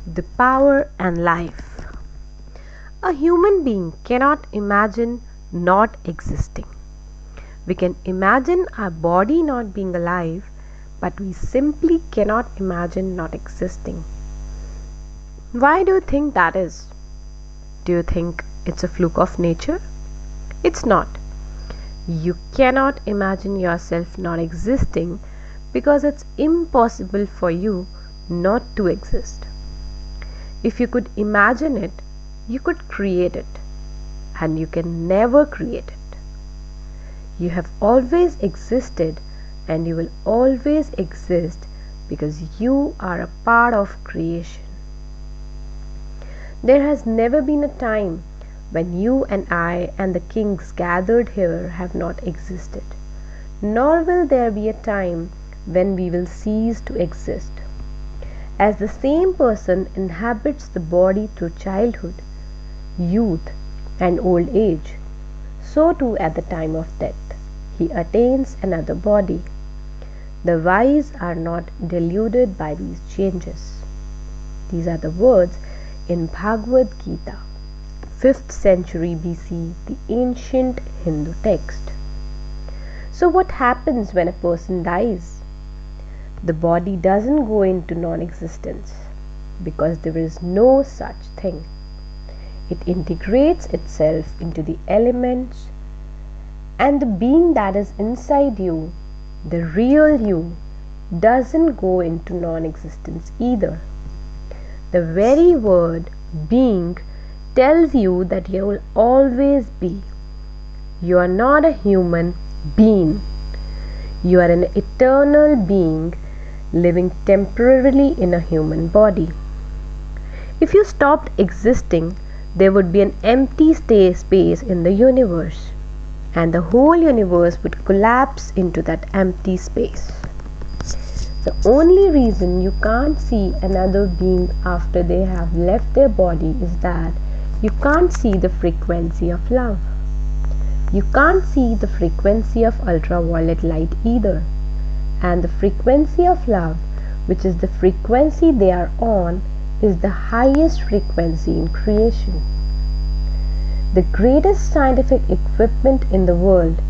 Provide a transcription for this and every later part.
The power and life. A human being cannot imagine not existing. We can imagine our body not being alive, but we simply cannot imagine not existing. Why do you think that is? Do you think it's a fluke of nature? It's not. You cannot imagine yourself not existing because it's impossible for you not to exist. If you could imagine it, you could create it, and you can never create it. You have always existed and you will always exist because you are a part of creation. There has never been a time when you and I and the kings gathered here have not existed, nor will there be a time when we will cease to exist. As the same person inhabits the body through childhood, youth, and old age, so too at the time of death he attains another body. The wise are not deluded by these changes. These are the words in Bhagavad Gita, 5th century BC, the ancient Hindu text. So what happens when a person dies? The body doesn't go into non-existence because there is no such thing. It integrates itself into the elements, and the being that is inside you, the real you, doesn't go into non-existence either. The very word being tells you that you will always be. You are not a human being. You are an eternal being living temporarily in a human body. If you stopped existing, there would be an empty space in the universe, and the whole universe would collapse into that empty space. The only reason you can't see another being after they have left their body is that you can't see the frequency of love. You can't see the frequency of ultraviolet light either. And the frequency of love, which is the frequency they are on, is the highest frequency in creation. The greatest scientific equipment in the world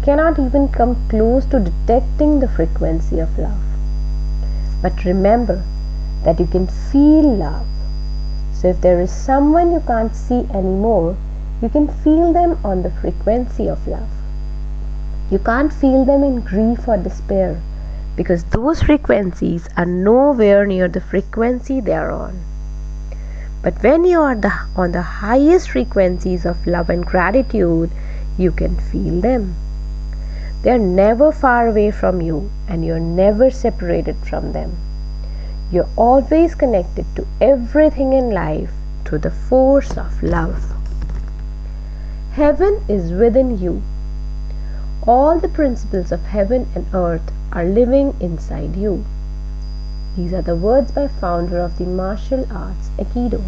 cannot even come close to detecting the frequency of love. But remember that you can feel love. So if there is someone you can't see anymore, you can feel them on the frequency of love. You can't feel them in grief or despair, because those frequencies are nowhere near the frequency they are on. But when you are on the highest frequencies of love and gratitude, you can feel them. They are never far away from you, and you are never separated from them. You are always connected to everything in life through the force of love. Heaven is within you. All the principles of heaven and earth are living inside you. These are the words by founder of the martial arts Aikido.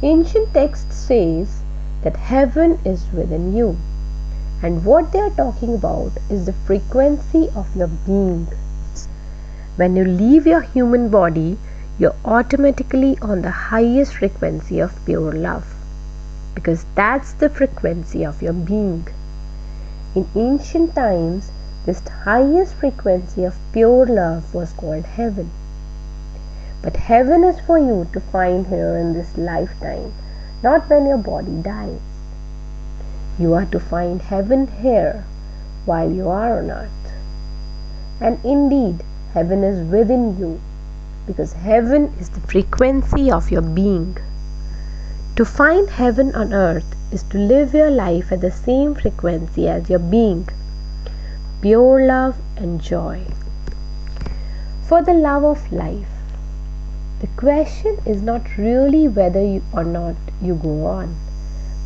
Ancient text says that heaven is within you, and what they are talking about is the frequency of your being. When you leave your human body, you're automatically on the highest frequency of pure love, because that's the frequency of your being. In ancient times, this highest frequency of pure love was called heaven. But heaven is for you to find here in this lifetime, not when your body dies. You are to find heaven here while you are on earth. And indeed, heaven is within you, because heaven is the frequency of your being. To find heaven on earth is to live your life at the same frequency as your being, pure love and joy. For the love of life, the question is not really whether or not you go on,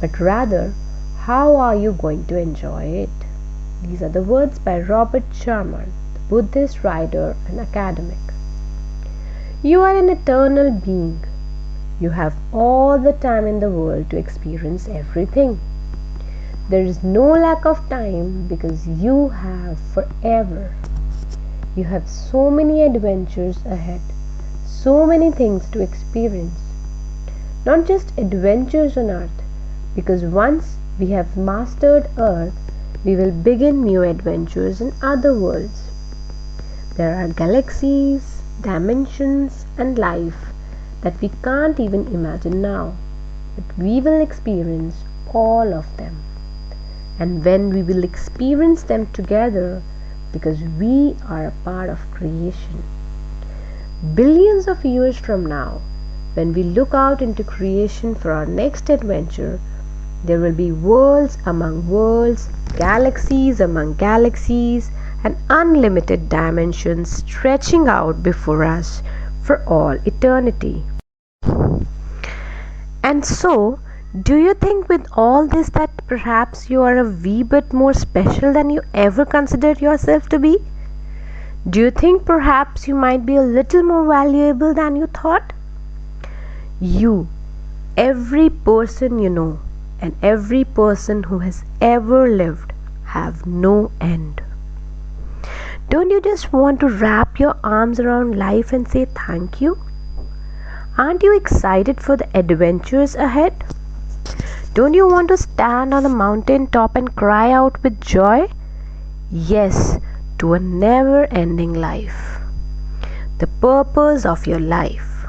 but rather how are you going to enjoy it. These are the words by Robert Sharma, the Buddhist writer and academic. You are an eternal being. You have all the time in the world to experience everything. There is no lack of time because you have forever. You have so many adventures ahead, so many things to experience. Not just adventures on earth, because once we have mastered earth, we will begin new adventures in other worlds. There are galaxies, dimensions, and life that we can't even imagine now, but we will experience all of them. And when we will experience them together, because we are a part of creation. Billions of years from now, when we look out into creation for our next adventure, there will be worlds among worlds, galaxies among galaxies, and unlimited dimensions stretching out before us for all eternity. And so, do you think with all this that perhaps you are a wee bit more special than you ever considered yourself to be? Do you think perhaps you might be a little more valuable than you thought? You, every person you know, and every person who has ever lived, have no end. Don't you just want to wrap your arms around life and say thank you? Aren't you excited for the adventures ahead? Don't you want to stand on a mountain top and cry out with joy? Yes, to a never-ending life. The purpose of your life.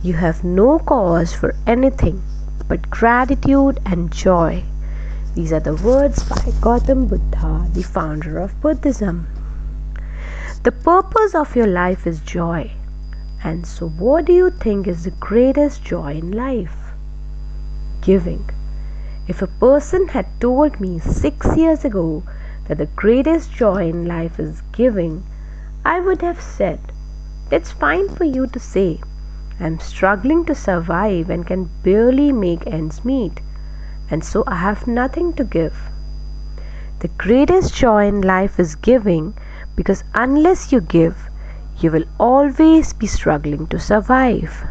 You have no cause for anything but gratitude and joy. These are the words by Gautam Buddha, the founder of Buddhism. The purpose of your life is joy. And so what do you think is the greatest joy in life? Giving. If a person had told me 6 years ago that the greatest joy in life is giving, I would have said, "That's fine for you to say. I'm struggling to survive and can barely make ends meet, and so I have nothing to give." The greatest joy in life is giving, because unless you give, you will always be struggling to survive.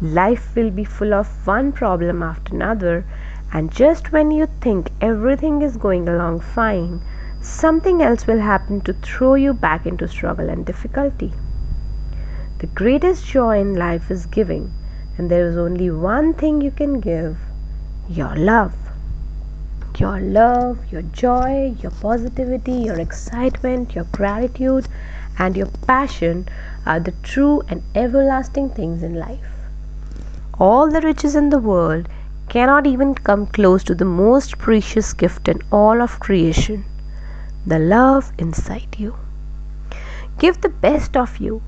Life will be full of one problem after another, and just when you think everything is going along fine, something else will happen to throw you back into struggle and difficulty. The greatest joy in life is giving, and there is only one thing you can give: your love. Your love, your joy, your positivity, your excitement, your gratitude, and your passion are the true and everlasting things in life. All the riches in the world cannot even come close to the most precious gift in all of creation, the love inside you. Give the best of you.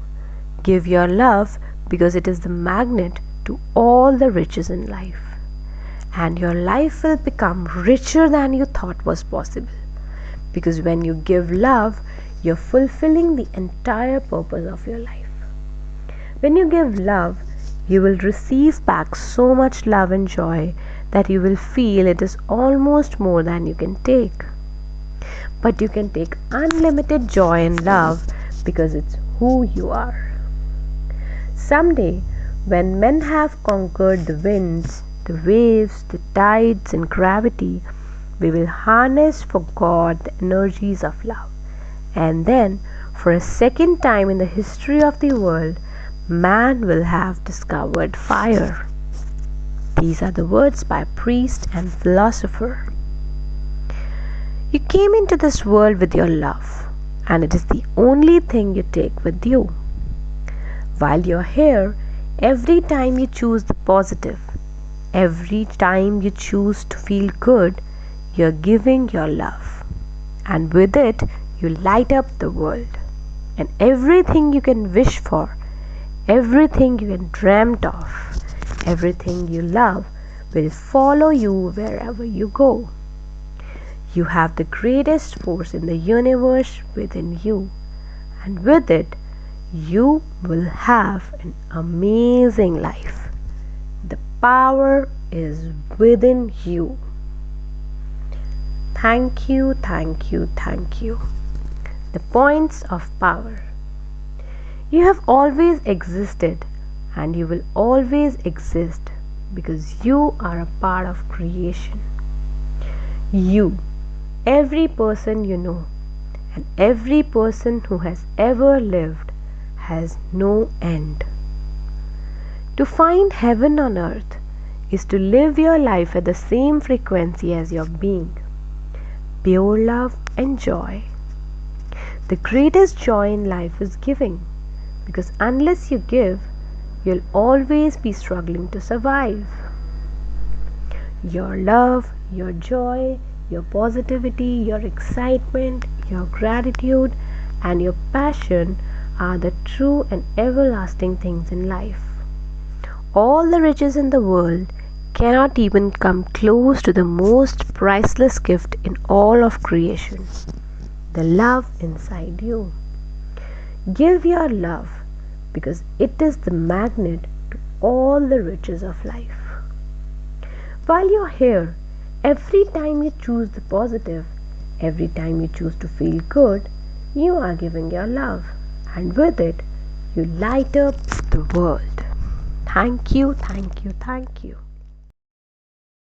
Give your love, because it is the magnet to all the riches in life. And your life will become richer than you thought was possible. Because when you give love, you're fulfilling the entire purpose of your life. When you give love, you will receive back so much love and joy that you will feel it is almost more than you can take. But you can take unlimited joy and love because it's who you are. Someday, when men have conquered the winds, the waves, the tides, and gravity, we will harness for God the energies of love. And then, for a second time in the history of the world, man will have discovered fire. These are the words by a priest and philosopher. You came into this world with your love, and it is the only thing you take with you. While you're here, every time you choose the positive, every time you choose to feel good, you're giving your love. And with it, you light up the world. And everything you can wish for, everything you can dreamt of, everything you love will follow you wherever you go. You have the greatest force in the universe within you, and with it, you will have an amazing life. The power is within you. Thank you, thank you, thank you. The points of power. You have always existed, and you will always exist because you are a part of creation. You, every person you know, and every person who has ever lived, has no end. To find heaven on earth is to live your life at the same frequency as your being. Pure love and joy. The greatest joy in life is giving, because unless you give, you'll always be struggling to survive. Your love, your joy, your positivity, your excitement, your gratitude, and your passion are the true and everlasting things in life. All the riches in the world cannot even come close to the most priceless gift in all of creation, the love inside you. Give your love, because it is the magnet to all the riches of life. While you're here, every time you choose the positive, every time you choose to feel good, you are giving your love, and with it, you light up the world. Thank you, thank you, thank you.